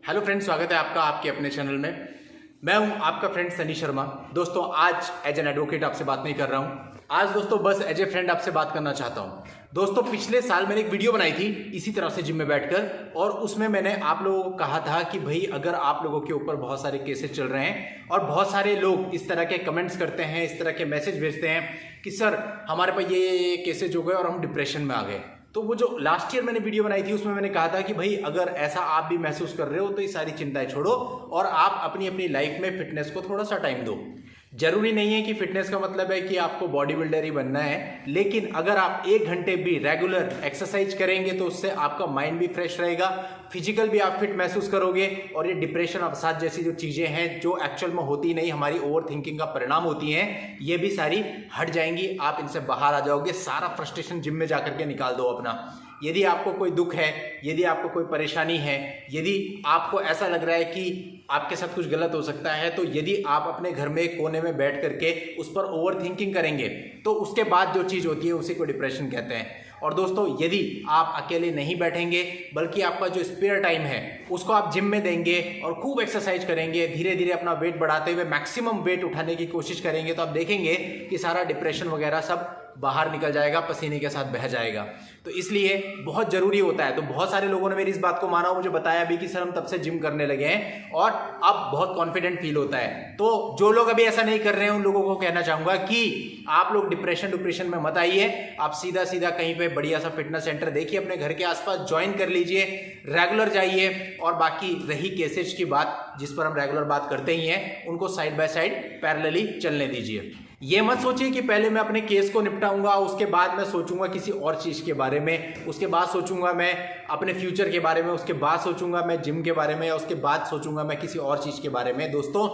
Hello friends, स्वागत है आपका आपके अपने चैनल में। मैं हूं आपका फ्रेंड सनी शर्मा। दोस्तों, आज एज एन एडवोकेट आपसे बात नहीं कर रहा हूं। आज दोस्तों बस एज ए फ्रेंड आपसे बात करना चाहता हूं। दोस्तों, पिछले साल मैंने एक वीडियो बनाई थी इसी तरह से जिम में बैठकर, और उसमें मैंने आप लोगों को कहा था कि भाई अगर आप लोगों के ऊपर बहुत सारे केसेस चल रहे हैं और बहुत सारे लोग इस तरह के कमेंट्स करते हैं, इस तरह के मैसेज भेजते हैं कि सर हमारे पास ये केसेज हो गए और हम डिप्रेशन में आ गए, तो वो जो लास्ट ईयर मैंने वीडियो बनाई थी उसमें मैंने कहा था कि भाई अगर ऐसा आप भी महसूस कर रहे हो तो ये सारी चिंताएं छोड़ो और आप अपनी अपनी लाइफ में फिटनेस को थोड़ा सा टाइम दो। जरूरी नहीं है कि फिटनेस का मतलब है कि आपको बॉडी बिल्डर ही बनना है, लेकिन अगर आप 1 घंटे भी रेगुलर एक्सरसाइज करेंगे तो उससे आपका माइंड भी फ्रेश रहेगा, फिजिकल भी आप फिट महसूस करोगे, और ये डिप्रेशन अवसाद जैसी जो चीजें हैं जो एक्चुअल में होती नहीं, हमारी ओवर थिंकिंग का परिणाम होती हैं, ये भी सारी हट जाएंगी। आप इनसे बाहर आ जाओगे, सारा फ्रस्ट्रेशन जिम में जाकर के निकाल दो अपना। यदि आपको कोई दुख है, यदि आपको कोई परेशानी है, यदि आपको ऐसा लग रहा है कि आपके साथ कुछ गलत हो सकता है, तो यदि आप अपने घर में एक कोने में बैठ करके उस पर ओवर थिंकिंग करेंगे तो उसके बाद जो चीज़ होती है उसी को डिप्रेशन कहते हैं। और दोस्तों, यदि आप अकेले नहीं बैठेंगे बल्कि आपका जो स्पेयर टाइम है उसको आप जिम में देंगे और खूब एक्सरसाइज करेंगे, धीरे धीरे अपना वेट बढ़ाते हुए मैक्सिमम वेट उठाने की कोशिश करेंगे, तो आप देखेंगे कि सारा डिप्रेशन वगैरह सब बाहर निकल जाएगा, पसीने के साथ बह जाएगा। तो इसलिए बहुत जरूरी होता है। तो बहुत सारे लोगों ने मेरी इस बात को माना, मुझे बताया भी कि सर हम तब से जिम करने लगे हैं और अब बहुत कॉन्फिडेंट फील होता है। तो जो लोग अभी ऐसा नहीं कर रहे हैं उन लोगों को कहना चाहूंगा कि आप लोग डिप्रेशन में मत आइए। आप सीधा सीधा कहीं पे बढ़िया सा फिटनेस सेंटर देखिए, अपने घर के आसपास ज्वाइन कर लीजिए, रेगुलर जाइए। और बाकी रही केसेज की बात जिस पर हम रेगुलर बात करते ही हैं, उनको साइड बाय साइड पैरेलली चलने दीजिए। ये मत सोचिए कि पहले मैं अपने केस को निपटाऊंगा, उसके बाद मैं सोचूंगा किसी और चीज के बारे में, उसके बाद सोचूंगा मैं अपने फ्यूचर के बारे में, उसके बाद सोचूंगा मैं जिम के बारे में, या उसके बाद सोचूंगा मैं किसी और चीज के बारे में। दोस्तों,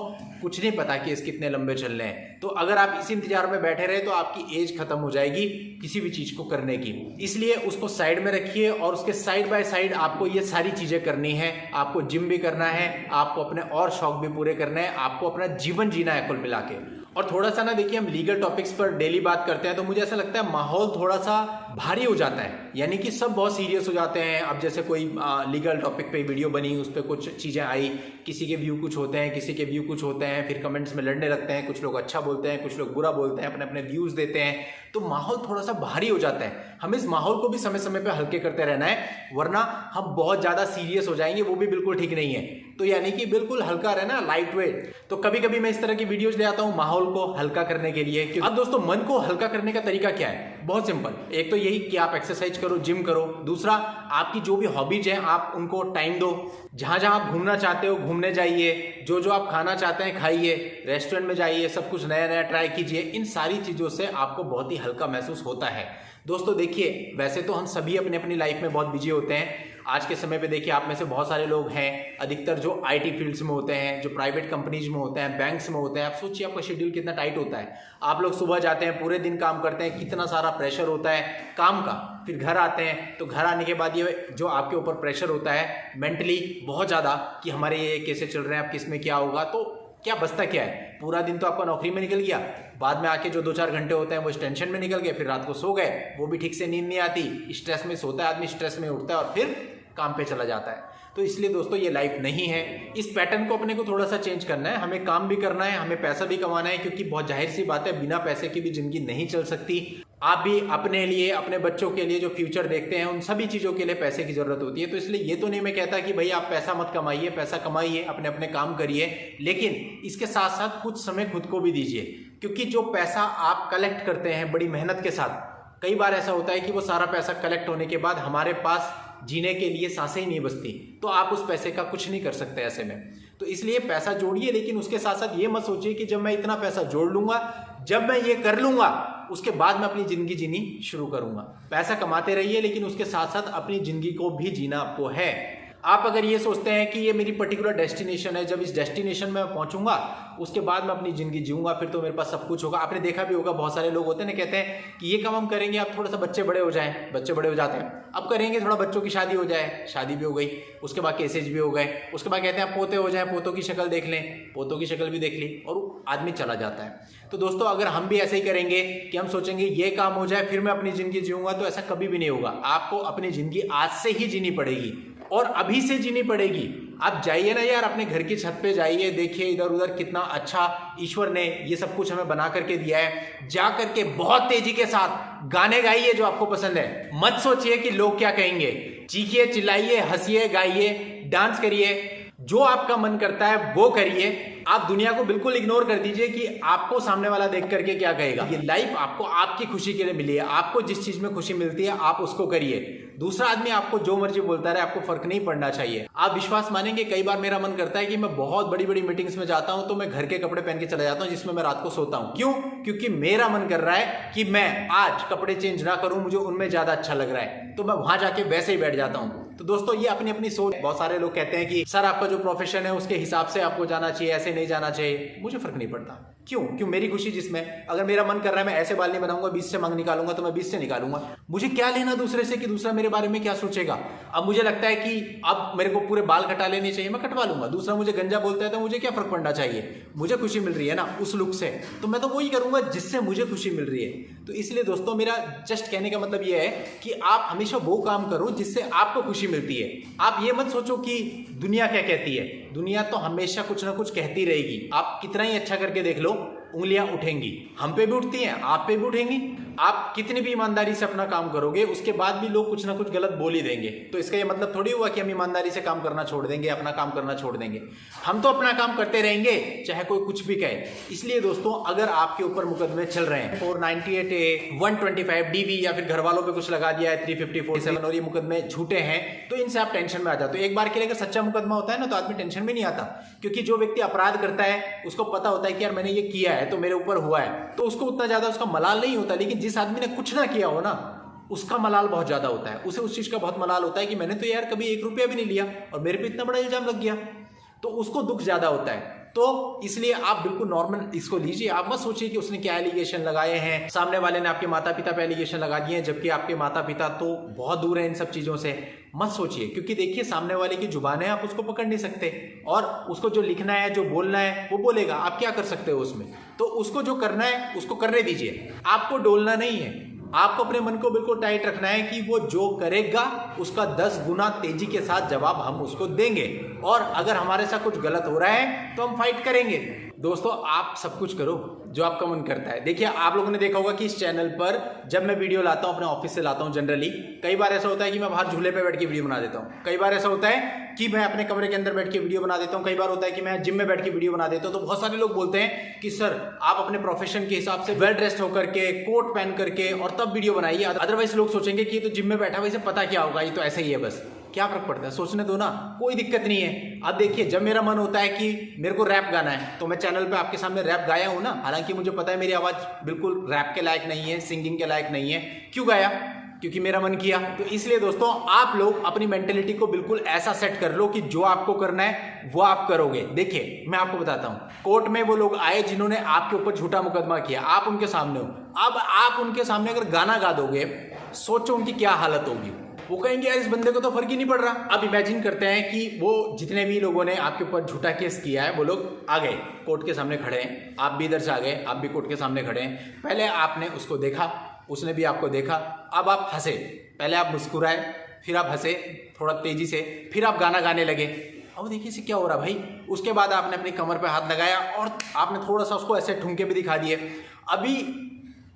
कुछ नहीं पता केस कितने लंबे चल रहे हैं, तो अगर आप इसी इंतजार में बैठे रहे तो आपकी एज खत्म हो जाएगी किसी भी चीज को करने की। इसलिए उसको साइड में रखिए और उसके साइड बाय साइड आपको ये सारी चीजें करनी है। आपको जिम भी करना है, आपको अपने और शौक भी पूरे करने हैं, आपको अपना जीवन जीना है कुल मिला के। और थोड़ा सा ना देखिए, हम लीगल टॉपिक्स पर डेली बात करते हैं तो मुझे ऐसा लगता है माहौल थोड़ा सा भारी हो जाता है, यानी कि सब बहुत सीरियस हो जाते हैं। अब जैसे कोई लीगल टॉपिक पे वीडियो बनी, उस पर कुछ चीज़ें आई, किसी के व्यू कुछ होते हैं, किसी के व्यू कुछ होते हैं, फिर कमेंट्स में लड़ने लगते हैं, कुछ लोग अच्छा बोलते हैं, कुछ लोग बुरा बोलते हैं, अपने अपने व्यूज़ देते हैं, तो माहौल थोड़ा सा भारी हो जाता है। हमें इस माहौल को भी समय समय पे हल्के करते रहना है, वरना हम बहुत ज़्यादा सीरियस हो जाएंगे, वो भी बिल्कुल ठीक नहीं है। तो यानी कि बिल्कुल हल्का रहना, लाइट वेट। तो कभी कभी मैं इस तरह की वीडियोज ले आता हूँ माहौल को हल्का करने के लिए। अब दोस्तों, मन को हल्का करने का तरीका क्या है? बहुत सिंपल। एक तो यही कि आप एक्सरसाइज करो, जिम करो। दूसरा, आपकी जो भी हॉबीज हैं आप उनको टाइम दो। जहां जहां आप घूमना चाहते हो घूमने जाइए, जो जो आप खाना चाहते हैं खाइए, रेस्टोरेंट में जाइए, सब कुछ नया नया ट्राई कीजिए। इन सारी चीज़ों से आपको बहुत ही हल्का महसूस होता है। दोस्तों देखिए, वैसे तो हम सभी अपनी अपनी लाइफ में बहुत बिजी होते हैं। आज के समय पे देखिए, आप में से बहुत सारे लोग हैं, अधिकतर जो आईटी फील्ड्स में होते हैं, जो प्राइवेट कंपनीज में होते हैं, बैंक्स में होते हैं। आप सोचिए आपका शेड्यूल कितना टाइट होता है। आप लोग सुबह जाते हैं, पूरे दिन काम करते हैं, कितना सारा प्रेशर होता है काम का। फिर घर आते हैं तो घर आने के बाद ये जो आपके ऊपर प्रेशर होता है मेंटली बहुत ज़्यादा, कि हमारे ये कैसे चल रहे हैं, अब किस में क्या होगा, तो क्या बचता क्या है? पूरा दिन तो आपका नौकरी में निकल गया, बाद में आके जो 2-4 घंटे होते हैं वो इस टेंशन में निकल गए, फिर रात को सो गए, वो भी ठीक से नींद नहीं आती, स्ट्रेस में सोता है आदमी, स्ट्रेस में उठता है और फिर काम पे चला जाता है। तो इसलिए दोस्तों, ये लाइफ नहीं है। इस पैटर्न को अपने को थोड़ा सा चेंज करना है। हमें काम भी करना है, हमें पैसा भी कमाना है, क्योंकि बहुत जाहिर सी बात है, बिना पैसे की भी जिंदगी नहीं चल सकती। आप भी अपने लिए, अपने बच्चों के लिए जो फ्यूचर देखते हैं, उन सभी चीज़ों के लिए पैसे की जरूरत होती है। तो इसलिए ये तो नहीं मैं कहता कि भाई आप पैसा मत कमाइए, पैसा कमाइए, अपने अपने काम करिए, लेकिन इसके साथ साथ कुछ समय खुद को भी दीजिए। क्योंकि जो पैसा आप कलेक्ट करते हैं बड़ी मेहनत के साथ, कई बार ऐसा होता है कि वो सारा पैसा कलेक्ट होने के बाद हमारे पास जीने के लिए सांसें ही नहीं बचती, तो आप उस पैसे का कुछ नहीं कर सकते ऐसे में। तो इसलिए पैसा जोड़िए, लेकिन उसके साथ साथ ये मत सोचिए कि जब मैं इतना पैसा जोड़ लूंगा, जब मैं ये कर लूंगा, उसके बाद मैं अपनी जिंदगी जीनी शुरू करूंगा। पैसा कमाते रहिए, लेकिन उसके साथ साथ अपनी जिंदगी को भी जीना आपको है। आप अगर ये सोचते हैं कि ये मेरी पर्टिकुलर डेस्टिनेशन है, जब इस डेस्टिनेशन में मैं पहुंचूंगा उसके बाद मैं अपनी जिंदगी जीऊंगा, फिर तो मेरे पास सब कुछ होगा। आपने देखा भी होगा, बहुत सारे लोग होते हैं ना, कहते हैं कि ये काम हम करेंगे, आप थोड़ा सा बच्चे बड़े हो जाएं, बच्चे बड़े हो जाते हैं, अब करेंगे थोड़ा बच्चों की शादी हो जाए, शादी भी हो गई, उसके बाद केसेज भी हो गए, उसके बाद कहते हैं पोते हो जाए, पोतों की शक्ल देख लें, पोतों की शक्ल भी देख ली, और आदमी चला जाता है। तो दोस्तों, अगर हम भी ऐसे ही करेंगे कि हम सोचेंगे ये काम हो जाए फिर मैं अपनी जिंदगी जीऊंगा, तो ऐसा कभी भी नहीं होगा। आपको अपनी जिंदगी आज से ही जीनी पड़ेगी। और अभी से जीनी पड़ेगी। आप जाइए ना यार, अपने घर की छत पे जाइए, देखिए इधर उधर कितना अच्छा ईश्वर ने ये सब कुछ हमें बना करके दिया है। जा करके बहुत तेजी के साथ गाने गाइए जो आपको पसंद है। मत सोचिए कि लोग क्या कहेंगे। चीखिए, चिल्लाइए, हंसिए, गाइए, डांस करिए, जो आपका मन करता है वो करिए। आप दुनिया को बिल्कुल इग्नोर कर दीजिए कि आपको सामने वाला देख करके क्या कहेगा। ये लाइफ आपको आपकी खुशी के लिए मिली है। आपको जिस चीज में खुशी मिलती है आप उसको करिए। दूसरा आदमी आपको जो मर्जी बोलता रहे, आपको फर्क नहीं पड़ना चाहिए। आप विश्वास मानेंगे, कई बार मेरा मन करता है कि मैं बहुत बड़ी बड़ी मीटिंग्स में जाता हूं तो मैं घर के कपड़े पहन के चला जाता हूं जिसमें मैं रात को सोता हूं। क्यों? क्योंकि मेरा मन कर रहा है कि मैं आज कपड़े चेंज ना करूं, मुझे उनमें ज्यादा अच्छा लग रहा है, तो मैं वहां जाके वैसे ही बैठ जाता हूं। तो दोस्तों, ये अपनी अपनी सोच। बहुत सारे लोग कहते हैं कि सर आपका जो प्रोफेशन है उसके हिसाब से आपको जाना चाहिए, ऐसे नहीं जाना चाहिए। मुझे फर्क नहीं पड़ता। क्यों? मेरी खुशी जिसमें। अगर मेरा मन कर रहा है मैं ऐसे बाल नहीं बनाऊंगा, 20 से मांग निकालूंगा, तो मैं 20 से निकालूंगा। मुझे क्या लेना दूसरे से कि दूसरा मेरे बारे में क्या सोचेगा। अब मुझे लगता है कि अब मेरे को पूरे बाल कटा लेने चाहिए, मैं कटवा लूंगा। दूसरा मुझे गंजा बोलता है तो मुझे क्या फर्क पड़ना चाहिए। मुझे खुशी मिल रही है ना उस लुक से, तो मैं तो वही करूंगा जिससे मुझे खुशी मिल रही है। तो इसलिए दोस्तों, मेरा जस्ट कहने का मतलब यह है कि आप हमेशा वो काम करो जिससे आपको खुशी मिलती है। आप ये मत सोचो कि दुनिया क्या कहती है। दुनिया तो हमेशा कुछ ना कुछ कहती रहेगी। आप कितना ही अच्छा करके देख लो, उंगलियां उठेंगी। हम पे भी उठती हैं, आप पे भी उठेंगी। आप कितनी भी ईमानदारी से अपना काम करोगे, उसके बाद भी लोग कुछ ना कुछ गलत बोल ही देंगे। तो इसका ये मतलब थोड़ी हुआ कि हम ईमानदारी से काम करना छोड़ देंगे, अपना काम करना छोड़ देंगे। हम तो अपना काम करते रहेंगे, चाहे कोई कुछ भी कहे। इसलिए दोस्तों, अगर आपके ऊपर मुकदमे चल रहे हैं 498A, 125DV या फिर घर वालों पे कुछ लगा दिया है 354 और ये मुकदमे झूठे हैं, तो इनसे आप टेंशन में आ जाते हो। एक बार के लिए अगर सच्चा मुकदमा होता है ना तो आदमी टेंशन में नहीं आता, क्योंकि जो व्यक्ति अपराध करता है उसको पता होता है कि यार मैंने ये किया है तो मेरे ऊपर हुआ है, तो उसको उतना ज्यादा उसका मलाल नहीं होता। लेकिन जिस आदमी ने कुछ ना किया हो ना, उसका मलाल बहुत ज्यादा होता है। उसे उस चीज का बहुत मलाल होता है कि मैंने तो यार कभी 1 रुपया भी नहीं लिया और मेरे पे इतना बड़ा इल्जाम लग गया, तो उसको दुख ज्यादा होता है। तो इसलिए आप बिल्कुल नॉर्मल इसको लीजिए। आप मत सोचिए कि उसने क्या एलिगेशन लगाए हैं, सामने वाले ने आपके माता पिता पे एलिगेशन लगा दिए हैं, जबकि आपके माता पिता तो बहुत दूर है इन सब चीजों से। मत सोचिए, क्योंकि देखिए सामने वाले की जुबान है, आप उसको पकड़ नहीं सकते, और उसको जो लिखना है, जो बोलना है वो बोलेगा। आप क्या कर सकते हो उसमें? तो उसको जो करना है उसको करने दीजिए। आपको डोलना नहीं है। आपको अपने मन को बिल्कुल टाइट रखना है कि वो जो करेगा उसका 10 गुना तेजी के साथ जवाब हम उसको देंगे, और अगर हमारे साथ कुछ गलत हो रहा है तो हम फाइट करेंगे। दोस्तों, आप सब कुछ करो जो आपका मन करता है। देखिए, आप लोगों ने देखा होगा कि इस चैनल पर जब मैं वीडियो लाता हूं, अपने ऑफिस से लाता हूं जनरली, कई बार ऐसा होता है कि मैं बाहर झूले पे बैठ के वीडियो बना देता हूं। कई बार ऐसा होता है कि मैं अपने कमरे के अंदर बैठ के वीडियो बना देता हूं। कई बार होता है कि मैं जिम में बैठ के वीडियो बना देता हूं। तो बहुत सारे लोग बोलते हैं कि सर आप अपने प्रोफेशन के हिसाब से वेल ड्रेस्ड होकर के, कोट पहन करके और तब वीडियो बनाइए, अदरवाइज लोग सोचेंगे कि ये तो जिम में बैठा, वैसे पता क्या होगा, ये तो ऐसे ही है, बस क्या फर्क पड़ता है, सोचने दो ना, कोई दिक्कत नहीं है। अब देखिए, जब मेरा मन होता है कि मेरे को रैप गाना है तो मैं चैनल पे आपके सामने रैप गाया हूं ना। हालांकि मुझे पता है मेरी आवाज बिल्कुल रैप के लायक नहीं है, सिंगिंग के लायक नहीं है। क्यों गाया? क्योंकि मेरा मन किया। तो इसलिए दोस्तों, आप लोग अपनी मेंटेलिटी को बिल्कुल ऐसा सेट कर लो कि जो आपको करना है वो आप करोगे। देखिए, मैं आपको बताता हूं, कोर्ट में वो लोग आए जिन्होंने आपके ऊपर झूठा मुकदमा किया, आप उनके सामने हो। अब आप उनके सामने अगर गाना गा दोगे, सोचो उनकी क्या हालत होगी। वो कहेंगे यार इस बंदे को तो फर्क ही नहीं पड़ रहा। अब इमेजिन करते हैं कि वो जितने भी लोगों ने आपके ऊपर झूठा केस किया है वो लोग आ गए, कोर्ट के सामने खड़े हैं, आप भी इधर से आ गए, आप भी कोर्ट के सामने खड़े हैं। पहले आपने उसको देखा, उसने भी आपको देखा, अब आप हंसे। पहले आप मुस्कुराए, फिर आप हंसे थोड़ा तेजी से, फिर आप गाना गाने लगे। अब देखिए इसे क्या हो रहा भाई। उसके बाद आपने अपनी कमर पे हाथ लगाया और आपने थोड़ा सा उसको ऐसे ठुमके भी दिखा दिए। अभी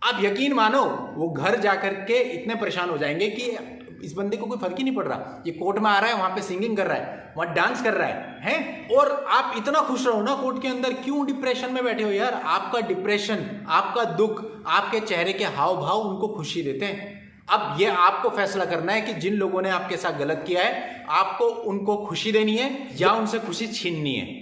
आप यकीन मानो वो घर जाकर के इतने परेशान हो जाएंगे कि इस बंदे को कोई फर्क ही नहीं पड़ रहा। ये कोर्ट में आ रहा है, वहां पे सिंगिंग कर रहा है, वहां डांस कर रहा है, और आप इतना खुश रहो ना कोर्ट के अंदर। क्यों डिप्रेशन में बैठे हो यार? आपका डिप्रेशन, आपका दुख, आपके चेहरे के हाव भाव उनको खुशी देते हैं। अब ये आपको फैसला करना है कि जिन लोगों ने आपके साथ गलत किया है, आपको उनको खुशी देनी है या उनसे खुशी छीननी है।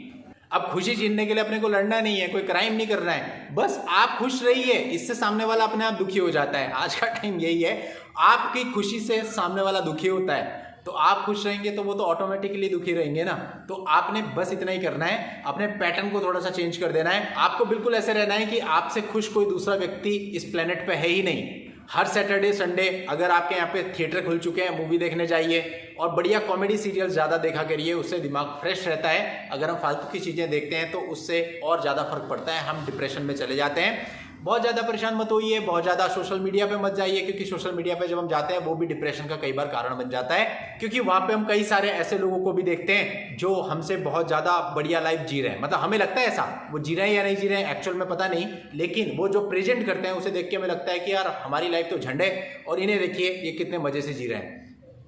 अब खुशी छीनने के लिए अपने को लड़ना नहीं है, कोई क्राइम नहीं करना है, बस आप खुश रहिए। इससे सामने वाला अपने आप दुखी हो जाता है। आज का टाइम यही है, आपकी खुशी से सामने वाला दुखी होता है। तो आप खुश रहेंगे तो वो तो ऑटोमेटिकली दुखी रहेंगे ना। तो आपने बस इतना ही करना है, अपने पैटर्न को थोड़ा सा चेंज कर देना है। आपको बिल्कुल ऐसे रहना है कि आपसे खुश कोई दूसरा व्यक्ति इस प्लेनेट पे है ही नहीं। हर सैटरडे संडे अगर आपके यहाँ पे थिएटर खुल चुके हैं, मूवी देखने जाइए और बढ़िया कॉमेडी सीरियल ज़्यादा देखा करिए, उससे दिमाग फ्रेश रहता है। अगर हम फालतू की चीज़ें देखते हैं तो उससे और ज़्यादा फर्क पड़ता है, हम डिप्रेशन में चले जाते हैं। बहुत ज़्यादा परेशान मत होइए, बहुत ज़्यादा सोशल मीडिया पे मत जाइए, क्योंकि सोशल मीडिया पे जब हम जाते हैं वो भी डिप्रेशन का कई बार कारण बन जाता है, क्योंकि वहाँ पे हम कई सारे ऐसे लोगों को भी देखते हैं जो हमसे बहुत ज़्यादा बढ़िया लाइफ जी रहे हैं। मतलब हमें लगता है ऐसा, वो जी रहे हैं या नहीं जी रहे हैं एक्चुअल में पता नहीं, लेकिन वो जो प्रेजेंट करते हैं उसे देख के हमें लगता है कि यार हमारी लाइफ तो झंड है और इन्हें देखिए ये कितने मजे से जी रहे हैं।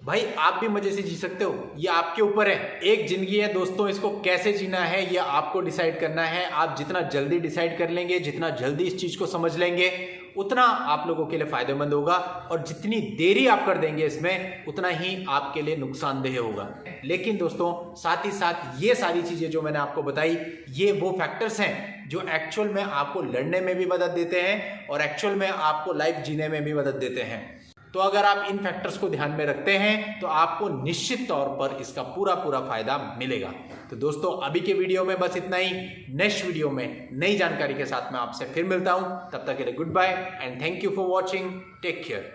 भाई आप भी मजे से जी सकते हो, ये आपके ऊपर है। एक जिंदगी है दोस्तों, इसको कैसे जीना है ये आपको डिसाइड करना है। आप जितना जल्दी डिसाइड कर लेंगे, जितना जल्दी इस चीज को समझ लेंगे, उतना आप लोगों के लिए फायदेमंद होगा, और जितनी देरी आप कर देंगे इसमें उतना ही आपके लिए नुकसानदेह होगा। लेकिन दोस्तों साथ ही साथ ये सारी चीजें जो मैंने आपको बताई, ये वो फैक्टर्स हैं जो एक्चुअल में आपको लड़ने में भी मदद देते हैं और एक्चुअल में आपको लाइफ जीने में भी मदद देते हैं। तो अगर आप इन फैक्टर्स को ध्यान में रखते हैं तो आपको निश्चित तौर पर इसका पूरा फायदा मिलेगा। तो दोस्तों अभी के वीडियो में बस इतना ही। नेक्स्ट वीडियो में नई जानकारी के साथ मैं आपसे फिर मिलता हूं। तब तक के लिए good bye and thank you for watching. Take care.